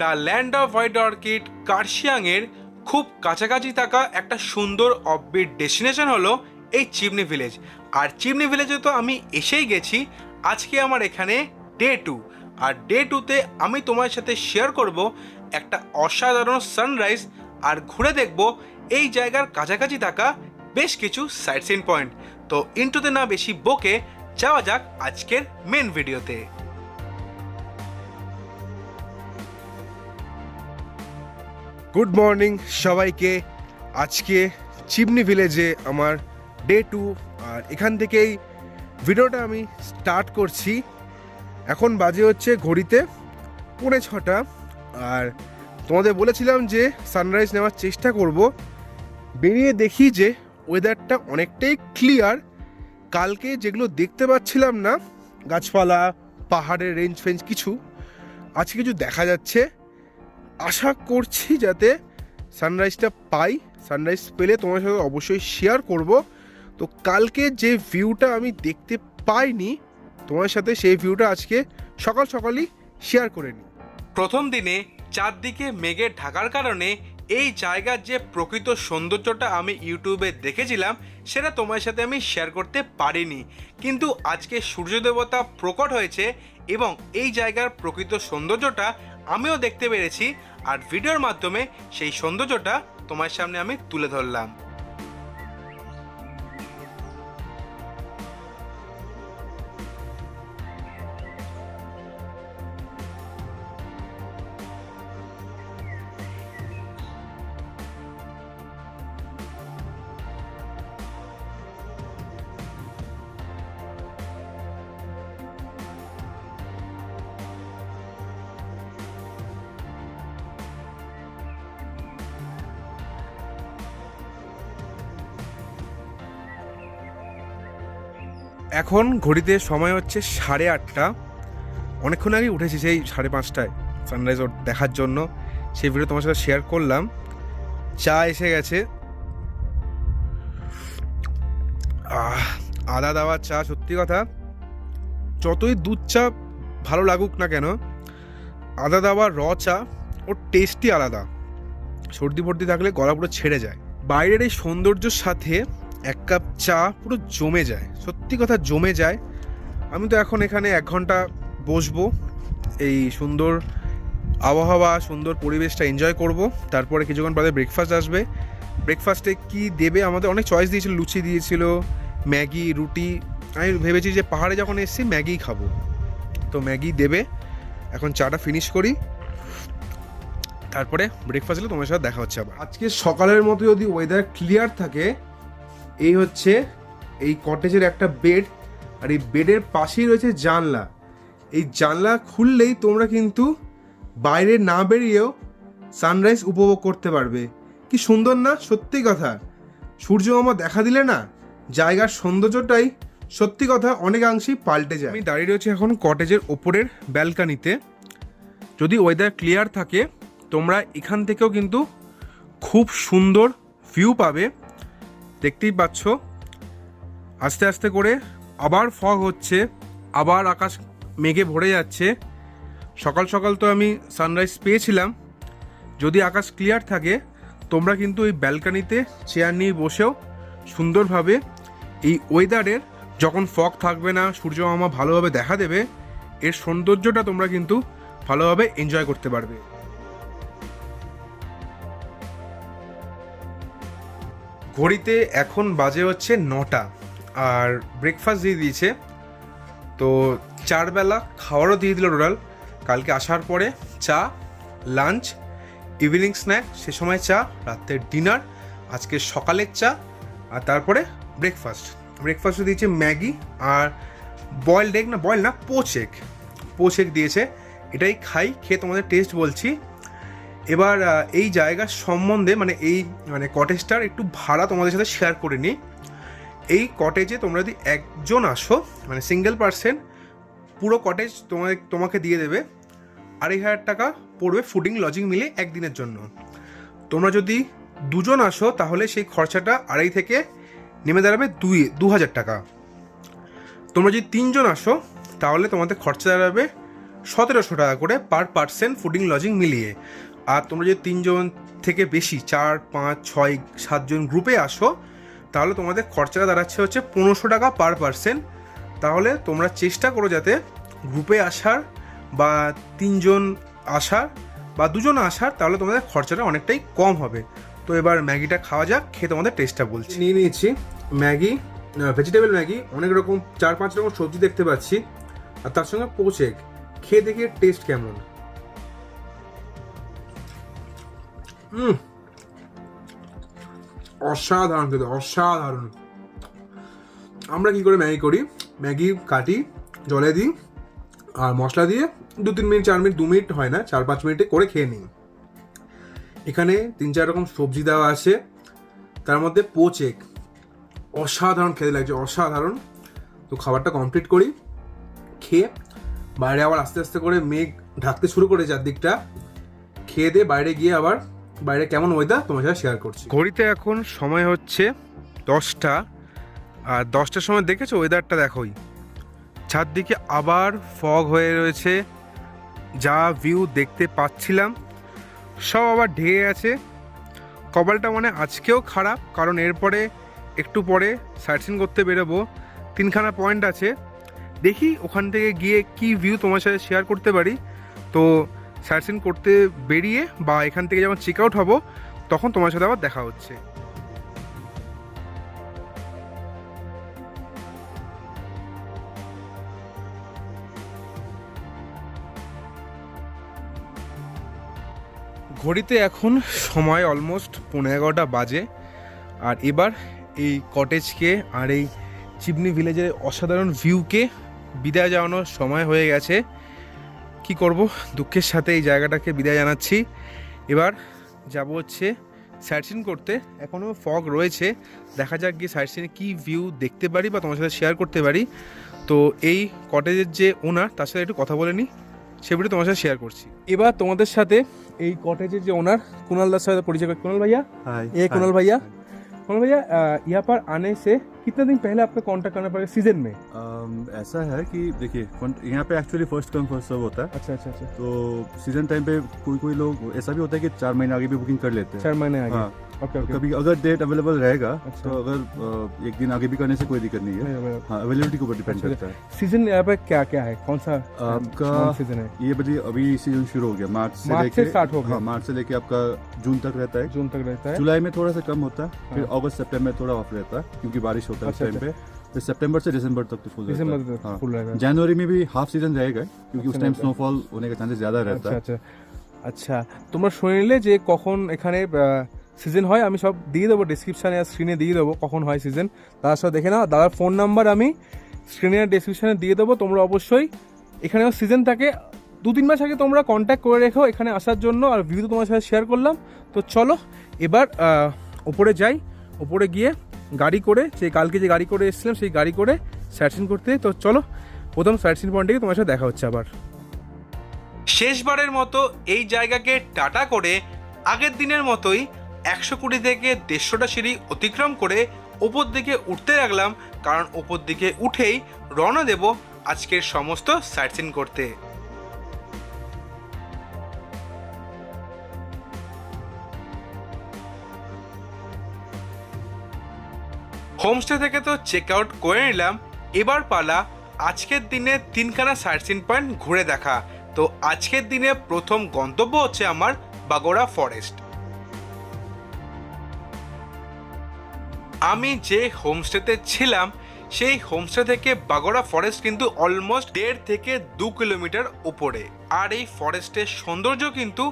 The land of white orchid কার্শিয়াংয়ের খুব কাছাকাছি থাকা একটা সুন্দর অফবিট ডেস্টিনেশন হলো এই চিমনি ভিলেজ। আর চিমনি ভিলেজে তো আমি এসেই গেছি। আজকে আমার এখানে ডে 2, আর ডে 2তে আমি তোমার সাথে শেয়ার করব একটা অসাধারণ সানরাইজ, আর ঘুরে দেখব এই জায়গার কাছাকাছি থাকা বেশ কিছু সাইট সিন পয়েন্ট। তো ইন্টুতে না বেশি বকে যাওয়া যাক আজকের মেন ভিডিওতে। গুড মর্নিং সবাইকে। আজকে চিমনি ভিলেজে আমার ডে 2, আর এখান থেকেই ভিডিওটা আমি স্টার্ট করছি। এখন বাজে হচ্ছে ঘড়িতে 6:45, আর তোমাদের বলেছিলাম যে সানরাইজ নেওয়ার চেষ্টা করব। বেরিয়ে দেখি যে ওয়েদারটা অনেকটাই ক্লিয়ার। কালকে যেগুলো দেখতে পাচ্ছিলাম না, গাছপালা, পাহাড়ের রেঞ্জ ফেঞ্জ কিছু, আজকে কিছু দেখা যাচ্ছে। আশা করছি যাতে সানরাইজটা পাই। সানরাইজ পেলে তোমার সাথে অবশ্যই শেয়ার করব। তো কালকে যে ভিউটা আমি দেখতে পাইনি, তোমার সাথে সেই ভিউটা আজকে সকাল সকালই শেয়ার করে নিই। প্রথম দিনে চারদিকে মেঘের ঢাকার কারণে এই জায়গার যে প্রকৃত সৌন্দর্যটা আমি ইউটিউবে দেখেছিলাম সেটা তোমার সাথে আমি শেয়ার করতে পারিনি। কিন্তু আজকে সূর্য দেবতা প্রকট হয়েছে এবং এই জায়গার প্রকৃত সৌন্দর্যটা আমিও দেখতে পেরেছি, আর ভিডিওর মাধ্যমে সেই সৌন্দর্যটা তোমার সামনে আমি তুলে ধরলাম। এখন ঘড়িতে সময় হচ্ছে 8:30। অনেকক্ষণ আগে উঠেছি, সেই 5:30টায় সানরাইজ দেখার জন্য। সেই ভিডিও তোমার সাথে শেয়ার করলাম। চা এসে গেছে, আদা দেওয়া চা। সত্যি কথা, যতই দুধ চা ভালো লাগুক না কেন, আদা দেওয়া র চা ওর টেস্টই আলাদা। সর্দি ফর্দি থাকলে গলা পুরো ছেড়ে যায়। বাইরের এই সৌন্দর্যের সাথে এক কাপ চা পুরো জমে যায়, সত্যি কথা জমে যায়। আমি তো এখন এখানে 1 ঘন্টা বসবো, এই সুন্দর আবহাওয়া, সুন্দর পরিবেশটা এনজয় করব। তারপরে কিছুক্ষণ বাদে ব্রেকফাস্ট আসবে। ব্রেকফাস্টে কি দেবে আমাদের, অনেক চয়েস দিয়েছিল। লুচি দিয়েছিল, ম্যাগি, রুটি। আমি ভেবেছি যে পাহাড়ে যখন এসেছি ম্যাগি খাবো, তো ম্যাগি দেবে। এখন চাটা ফিনিশ করি, তারপরে ব্রেকফাস্ট হলে তোমার সাথে দেখা হচ্ছে আবার। আজকে সকালের মতো যদি ওয়েদার ক্লিয়ার থাকে, এই হচ্ছে এই কটেজের একটা বেড, আর এই বেডের পাশেই রয়েছে জানলা। এই জানলা খুললেই তোমরা কিন্তু বাইরে না বেরিয়েও সানরাইজ উপভোগ করতে পারবে। কি সুন্দর না? সত্যি কথা, সূর্য মামা দেখা দিলে না, জায়গার সৌন্দর্যটাই সত্যি কথা অনেকাংশেই পাল্টে যায়। আমি দাঁড়িয়ে রয়েছি এখন কটেজের ওপরের ব্যালকানিতে। যদি ওয়েদার ক্লিয়ার থাকে, তোমরা এখান থেকেও কিন্তু খুব সুন্দর ভিউ পাবে। দেখতেই পাচ্ছ, আস্তে আস্তে করে আবার ফগ হচ্ছে, আবার আকাশ মেঘে ভরে যাচ্ছে। সকাল সকাল তো আমি সানরাইজ পেয়েছিলাম। যদি আকাশ ক্লিয়ার থাকে, তোমরা কিন্তু এই ব্যালকানিতে চেয়ার নিয়ে বসেও সুন্দরভাবে এই ওয়েদারের, যখন ফগ থাকবে না, সূর্য মামা ভালোভাবে দেখা দেবে, এর সৌন্দর্যটা তোমরা কিন্তু ভালোভাবে এনজয় করতে পারবে। ঘড়িতে এখন বাজে হচ্ছে 9টা, আর ব্রেকফাস্ট দিয়ে দিয়েছে। তো 4 বেলা খাওয়ারও দিয়ে দিল টোটাল। কালকে আসার পরে চা, লাঞ্চ, ইভিনিং স্ন্যাক, সে সময় চা, রাতের ডিনার, আজকে সকালের চা, আর তারপরে ব্রেকফাস্টে দিয়েছে ম্যাগি আর বয়েলড এগ, পোচ এগ দিয়েছে। এটাই খাই, খেয়ে তোমাদের টেস্ট বলছি। এবার এই জায়গার সম্বন্ধে, মানে কটেজটার একটু ভাড়া তোমাদের সাথে শেয়ার করে নিই। এই কটেজে তোমরা যদি একজন আসো, মানে সিঙ্গেল পার্সন, পুরো কটেজ তোমাকে দিয়ে দেবে 2,500 টাকা পড়বে, ফুডিং লজিং মিলে একদিনের জন্য। তোমরা যদি 2 জন আসো, তাহলে সেই খরচাটা 2.5 থেকে নেমে দাঁড়াবে 2,000 টাকা। তোমরা যদি 3 জন আসো, তাহলে তোমাদের খরচা দাঁড়াবে 1700 টাকা করে পার পার্সন ফুডিং লজিং মিলিয়ে। আর তোমরা যদি 3 জন থেকে বেশি 4, 5, 6, 7 জন গ্রুপে আসো তাহলে তোমাদের খরচাটা দাঁড়াচ্ছে হচ্ছে 1500 টাকা পার পার্সন। তাহলে তোমরা চেষ্টা করো যাতে গ্রুপে আসার বা 3 জন আসার বা 2 জন আসার, তাহলে তোমাদের খরচাটা অনেকটাই কম হবে। তো এবার ম্যাগিটা খাওয়া যাক, খেয়ে তোমাদের টেস্টটা বলছি। নিয়ে নিয়েছি ম্যাগি, ভেজিটেবল ম্যাগি, অনেক রকম 4-5 রকম সবজি দেখতে পাচ্ছি, আর তার সঙ্গে পোচ এগ। খেয়ে দেখি টেস্ট কেমন। অসাধারণ খেতে, অসাধারণ। আমরা কি করে ম্যাগি করি, ম্যাগি কাটি, জলে দিই আর মশলা দিয়ে 2-3 মিনিট, 4 মিনিট, 2 মিনিট হয় না, 4-5 মিনিটে করে খেয়ে নিই। এখানে 3-4 রকম সবজি দেওয়া আছে, তার মধ্যে পোচ এগ, অসাধারণ খেতে লাগছে, অসাধারণ। তো খাবারটা কমপ্লিট করি, খেয়ে বাইরে আবার আস্তে আস্তে করে মেঘ ঢাকতে শুরু করে চারদিকটা। খেয়ে দিয়ে বাইরে গিয়ে আবার বাইরে কেমন ওয়েদার তোমার সাথে শেয়ার করছি। ঘড়িতে এখন সময় হচ্ছে 10টা, আর 10টার সময় দেখেছো ওয়েদারটা দেখোই, চারদিকে আবার ফগ হয়ে রয়েছে, যা ভিউ দেখতে পাচ্ছিলাম সব আবার ঢেকে গেছে। কপালটা মানে আজকেও খারাপ, কারণ এরপরে একটু পরে সাইটসিন করতে বেরোবো, 3খানা পয়েন্ট আছে, দেখি ওখান থেকে গিয়ে কি ভিউ তোমার সাথে শেয়ার করতে পারি। তো সাইটসিন করতে বেরিয়ে বা এখান থেকে যখন চেক আউট হবো তখন তোমার সাথে আবার দেখা হচ্ছে। ঘড়িতে এখন সময় অলমোস্ট 11:15 বাজে, আর এবার এই কটেজকে আর এই চিমনি ভিলেজের অসাধারণ ভিউকে বিদায় জানানোর সময় হয়ে গেছে। কি করব, দুঃখের সাথে এই জায়গাটাকে বিদায় জানাচ্ছি। এবার যাব হচ্ছে সাইটসিন করতে, এখনও ফগ রয়েছে, দেখা যাক গিয়ে সাইটসিনে কী ভিউ দেখতে পারি বা তোমার সাথে শেয়ার করতে পারি। তো এই কটেজের যে ওনার, তার সাথে একটু কথা বলে নিই, সেগুলি তোমার সাথে শেয়ার করছি। এবার তোমাদের সাথে এই কটেজের যে ওনার কুणाल दास साथ परिचय। कुणाल भैया, ये कुणाल भैया, कुणाल भैया यहाँ पर आने से कितने दिन पहले आपको कांटेक्ट करना पड़ेगा सीजन में? ऐसा है कि देखिए यहाँ पे actually first come first serve होता है। अच्छा अच्छा अच्छा। तो सीजन टाइम पे कोई कोई लोग ऐसा भी होता है कि 4 महीने आगे भी बुकिंग कर लेते हैं। 4 महीने आगे। हाँ। Okay okay. कभी अगर डेट अवेलेबल रहेगा अच्छा। तो अगर एक दिन आगे भी करने से कोई दिक्कत नहीं है। हाँ, अवेलेबिलिटी के ऊपर डिपेंड करता है। सीजन यहाँ पे क्या क्या है, कौन सा आपका सीजन है? ये बता अभी सीजन शुरू हो गया, मार्च से स्टार्ट हो गया। हाँ, मार्च से लेके आपका जून तक रहता है। जून तक रहता है। जुलाई में थोड़ा सा कम होता है, फिर अगस्त सितंबर में थोड़ा ऑफ रहता है क्योंकि बारिश होता है उस टाइम पे। फिर सितंबर से दिसंबर तक तो फुल दिसंबर रहता है। तक फुल रहेगा। जनवरी में भी हाफ सीजन रहेगा क्योंकि उस टाइम स्नोफॉल होने का चांसेस ज़्यादा रहता है। আচ্ছা আচ্ছা, তোমরা শুনে নিলে যে কখন এখানে সিজন হয়, আমি সব দিয়ে দেবো ডিসক্রিপশানে আর স্ক্রিনে দিয়ে দেবো কখন হয় সিজন। দাদার সাথে দেখে নাও, দাদার ফোন নাম্বার আমি স্ক্রিনে আর ডিসক্রিপশানে দিয়ে দেবো। তোমরা অবশ্যই এখানে সিজন থাকে 2-3 মাস আগে তোমরা কন্ট্যাক্ট করে রেখো এখানে আসার জন্য। আর ভিউ তো তোমার সাথে শেয়ার করলাম। তো চলো এবার ওপরে যাই, ওপরে গিয়ে গাড়ি করে, সেই কালকে যে গাড়ি করে এসেছিলাম সেই গাড়ি করে সাইটসিন করতে। তো চলো প্রথম সাইটসিন পয়েন্টে গিয়ে তোমার সাথে দেখা হচ্ছে আবার। শেষবারের মতো এই জায়গাকে টাটা করে আগের দিনের মতোই 120 থেকে 150টা সিঁড়ি অতিক্রম করে ওপর দিকে উঠতে লাগলাম, কারণ ওপর দিকে উঠেই রওনা দেব আজকের সমস্ত সাইটসিন করতে। হোমস্টে থেকে তো চেক আউট করে নিলাম, এবার পালা আজকের দিনে 3খানা সাইটসিন পয়েন্ট ঘুরে দেখা। তো আজকের দিনে প্রথম গন্তব্য হচ্ছে আমার বাগোড়া ফরেস্ট। আমি যে হোমস্টেতে ছিলাম সেই হোমস্টে থেকে বাগোড়া ফরেস্ট কিন্তু অলমোস্ট 1.5 থেকে 2 কিলোমিটার উপরে। আর এই ফরেস্টের সৌন্দর্য কিন্তু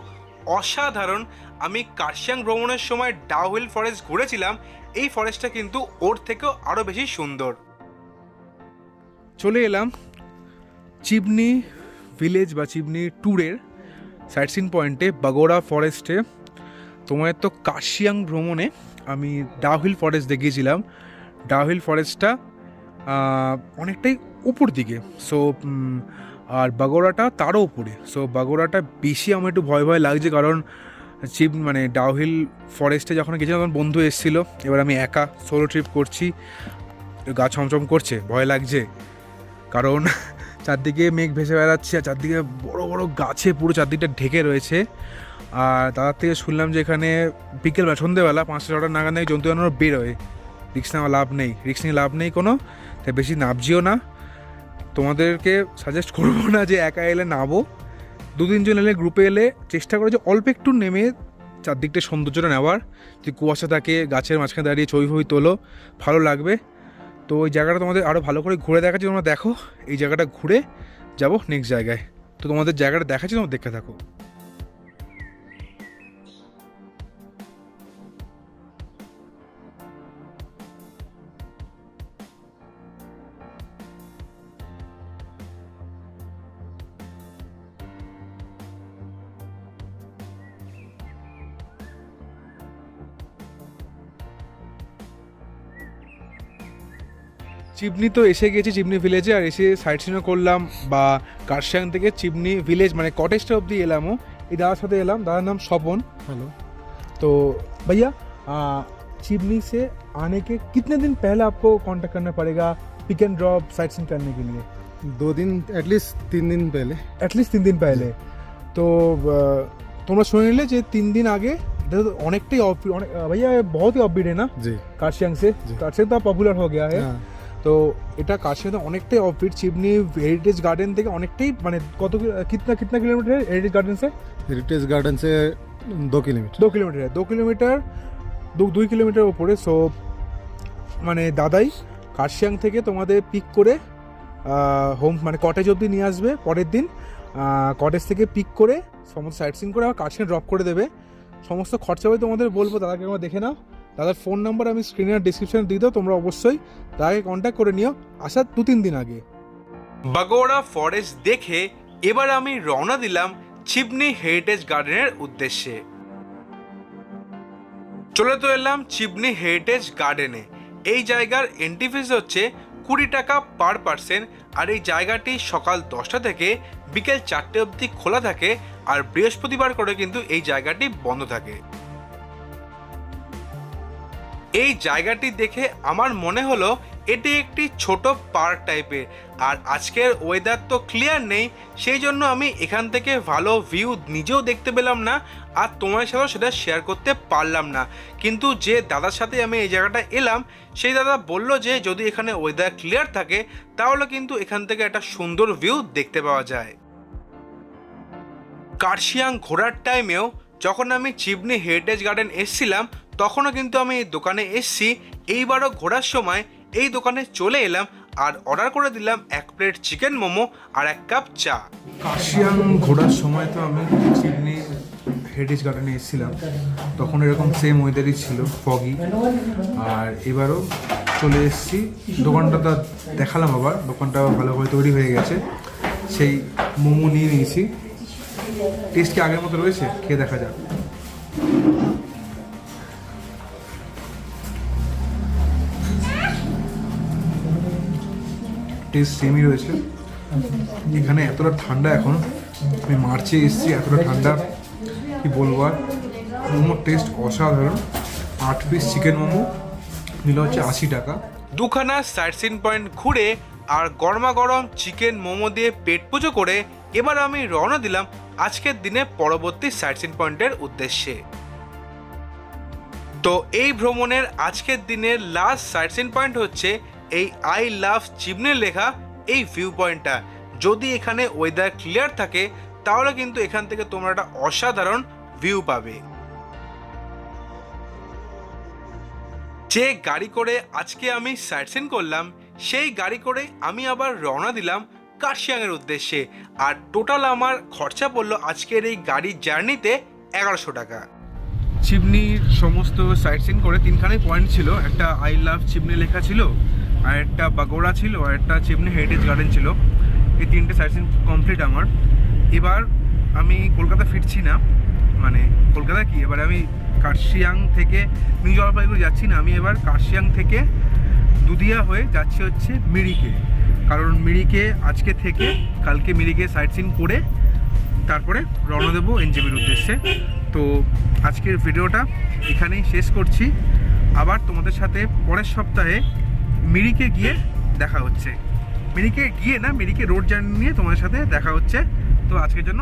অসাধারণ। আমি কার্শিয়াং ভ্রমণের সময় ডাউহিল ফরেস্ট ঘুরেছিলাম, এই ফরেস্টটা কিন্তু ওর থেকেও আরও বেশি সুন্দর। চলে এলাম চিমনি ভিলেজ বা চিমনি ট্যুরের সাইটসিন পয়েন্টে বাগোড়া ফরেস্টে। তোমার তো কার্শিয়াং ভ্রমণে আমি ডাউহিল ফরেস্ট দেখিয়েছিলাম। ডাউহিল ফরেস্টটা অনেকটাই উপর দিকে, সো আর বাগোড়াটা তারও উপরে। সো বাগোড়াটা বেশি আমার একটু ভয় ভয় লাগছে, কারণ মানে ডাউহিল ফরেস্টে যখন গেছিলাম তখন বন্ধু এসেছিলো, এবার আমি একা সোলো ট্রিপ করছি, গা ছমছম করছে, ভয় লাগছে, কারণ চারদিকে মেঘ ভেসে বেড়াচ্ছে আর চারদিকে বড় বড় গাছে পুরো চারদিকটা ঢেকে রয়েছে। আর দাদার থেকে শুনলাম যে এখানে বিকেলবেলা সন্ধ্যেবেলা 5টা-6টা নাগাদ নাকি জন্তু জানোয়ার বেরোয়। রিক্স নিয়ে লাভ নেই কোনো, তাই বেশি নামছিও না। তোমাদেরকে সাজেস্ট করবো না যে একা এলে নামো, 2-3 জন এলে গ্রুপে এলে চেষ্টা করে যে অল্প একটু নেমে চারদিকটা সৌন্দর্যটা নেওয়ার। যে কুয়াশা থাকে, গাছের মাঝখানে দাঁড়িয়ে ছবি তোলো, ভালো লাগবে। তো ওই জায়গাটা তোমাদের আরও ভালো করে ঘুরে দেখাচ্ছি, তোমরা দেখো। এই জায়গাটা ঘুরে যাবো নেক্সট জায়গায়। তো তোমাদের জায়গাটা দেখাচ্ছি, তোমরা দেখতে থাকো। চিমনি তো এসে গেছি, চিমনি ভিলেজে। আর এসে সাইট সিনও করলাম, বা কার্শিয়াং থেকে চিমনি ভিলেজ মানে কটেজটা অবধি এলামও। এই দাদার সাথে এলাম, দাদার नाम স্বপন। हेलो। तो भैया चिमनी से आने के कितने दिन पहले आपको कांटेक्ट करना पड़ेगा pick and drop sightseeing करने के लिए? 2 दिन एटलिस्ट 3 दिन पहले। एटलिस्ट 3 दिन पहले। तो তোমরা শুনে নিলে যে 3 दिन आगे এটা তো অনেকটাই भैया बहुत ही ऑफबीट है ना जी। कार्शियांग से। कार्शियांग तो पॉपुलर हो गया है। हाँ। তো এটা কার্শিয়াংতে অনেকটাই অফবিট। চিমনি হেরিটেজ গার্ডেন থেকে অনেকটাই মানে কত কিতনা কিলোমিটার হেরিটেজ গার্ডেন से? हेरिटेज गार्डन से 2 किलोमीटर। 2 किलोमीटर है, 2 কিলোমিটার উপরে। সো মানে দাদাই কার্শিয়াং থেকে তোমাদের পিক করে হোম মানে কটেজ অবধি নিয়ে আসবে পরের দিন। কটেজ থেকে পিক করে সমস্ত সাইট সিন করে আবার কার্শিয়াং ড্রপ করে দেবে। সমস্ত খরচা হবে তোমাদের বলবো, দাদাকে আমরা দেখে নাও। দাদার ফোন নাম্বার আমি স্ক্রিনের ডিসক্রিপশনে দিয়ে দাও, তোমরা অবশ্যই দাদাকে কন্ট্যাক্ট করে নিও আসার 2-3 দিন আগে। বাগোড়া ফরেস্ট দেখে এবার আমি রওনা দিলাম চিমনি হেরিটেজ গার্ডেনের উদ্দেশ্যে। চলে তো এলাম চিমনি হেরিটেজ গার্ডেনে। এই জায়গার এন্ট্রি ফিস হচ্ছে 20 টাকা পার পার্সন। আর এই জায়গাটি সকাল 10টা থেকে বিকেল 4টে অবধি খোলা থাকে, আর বৃহস্পতিবার করে কিন্তু এই জায়গাটি বন্ধ থাকে। এই জায়গাটি দেখে আমার মনে হলো এটি একটি ছোট পার্ক টাইপের। আর আজকের ওয়েদার তো ক্লিয়ার নেই, সেই জন্য আমি এখান থেকে ভালো ভিউ নিজেও দেখতে পেলাম না, আর তোমার সাথেও সেটা শেয়ার করতে পারলাম না। কিন্তু যে দাদার সাথে আমি এই জায়গাটা এলাম, সেই দাদা বলল যে যদি এখানে ওয়েদার ক্লিয়ার থাকে তাহলে কিন্তু এখান থেকে একটা সুন্দর ভিউ দেখতে পাওয়া যায়। কার্শিয়াং ঘোরার টাইমেও যখন আমি চিমনি হেরিটেজ গার্ডেন এসেছিলাম তখনও কিন্তু আমি এই দোকানে এসেছি। এইবারও ঘোরার সময় এই দোকানে চলে এলাম আর অর্ডার করে দিলাম 1 প্লেট চিকেন মোমো আর 1 কাপ চা। কার্শিয়াং ঘোরার সময় তো আমি চিমনি হেরিটেজ গার্ডেনে এসেছিলাম, তখন এরকম সেম ওয়েদারই ছিল, ফগি। আর এবারও চলে এসেছি, দোকানটা তো দেখালাম, আবার দোকানটা ভালোভাবে তৈরি হয়ে গেছে। সেই মোমো নিয়ে নিয়েছি। টেস্ট কি আগের মতো রয়েছে? খেয়ে দেখা যাক। টেস্ট সেমই রয়েছে। এখানে এতটা ঠান্ডা, এখন আমি মার্চে এসেছি, এতটা ঠান্ডা কি বলবো আর। মোমোর টেস্ট অসাধারণ। 8 পিস চিকেন মোমো নিল হচ্ছে 80 টাকা। দুখানা সাইট সিন পয়েন্ট ঘুরে আর গরমা গরম চিকেন মোমো দিয়ে পেট পুজো করে এবার আমি রওনা দিলাম আজকের দিনে পরবর্তী সাইট সিন পয়েন্টের উদ্দেশ্যে। তো এই ভ্রমণের আজকের দিনের লাস্ট সাইট সিন পয়েন্ট হচ্ছে এই আই লাভ চিমনি লেখা এই ভিউ পয়েন্টটা। যদি এখানে ওয়েদার ক্লিয়ার থাকে তাহলে কিন্তু এখান থেকে তোমরা একটা অসাধারণ ভিউ পাবে। যে গাড়ি করে আজকে আমি সাইট সিন করলাম সেই গাড়ি করে আমি আবার রওনা দিলাম কার্শিয়াংয়ের উদ্দেশ্যে। আর টোটাল আমার খরচা পড়লো আজকের এই গাড়ির জার্নিতে 1100 টাকা। চিমনির সমস্ত সাইট সিন করে 3খানে পয়েন্ট ছিল, একটা আই লাভ চিমনি লেখা ছিল, আর একটা বাগোড়া ছিল, আর একটা চিমনি হেরিটেজ গার্ডেন ছিল। এই 3টে সাইট সিন কমপ্লিট আমার। এবার আমি কলকাতা ফিরছি না, মানে কলকাতা কি, এবার আমি কার্শিয়াং থেকে নিউ জলপাইগুড়ি যাচ্ছি না, আমি এবার কার্শিয়াং থেকে দুধিয়া হয়ে যাচ্ছি হচ্ছে মিরিকে। কারণ মিরিকে আজকে থেকে কালকে মিরিকে সাইট সিন করে তারপরে রওনা দেবো এনজেপির উদ্দেশ্যে। তো আজকের ভিডিওটা এখানেই শেষ করছি। আবার তোমাদের সাথে পরের সপ্তাহে মিরিকে গিয়ে দেখা হচ্ছে। মেরিকে গিয়ে না মেরিকে রোড জার্নি নিয়ে তোমাদের সাথে দেখা হচ্ছে। তো আজকের জন্য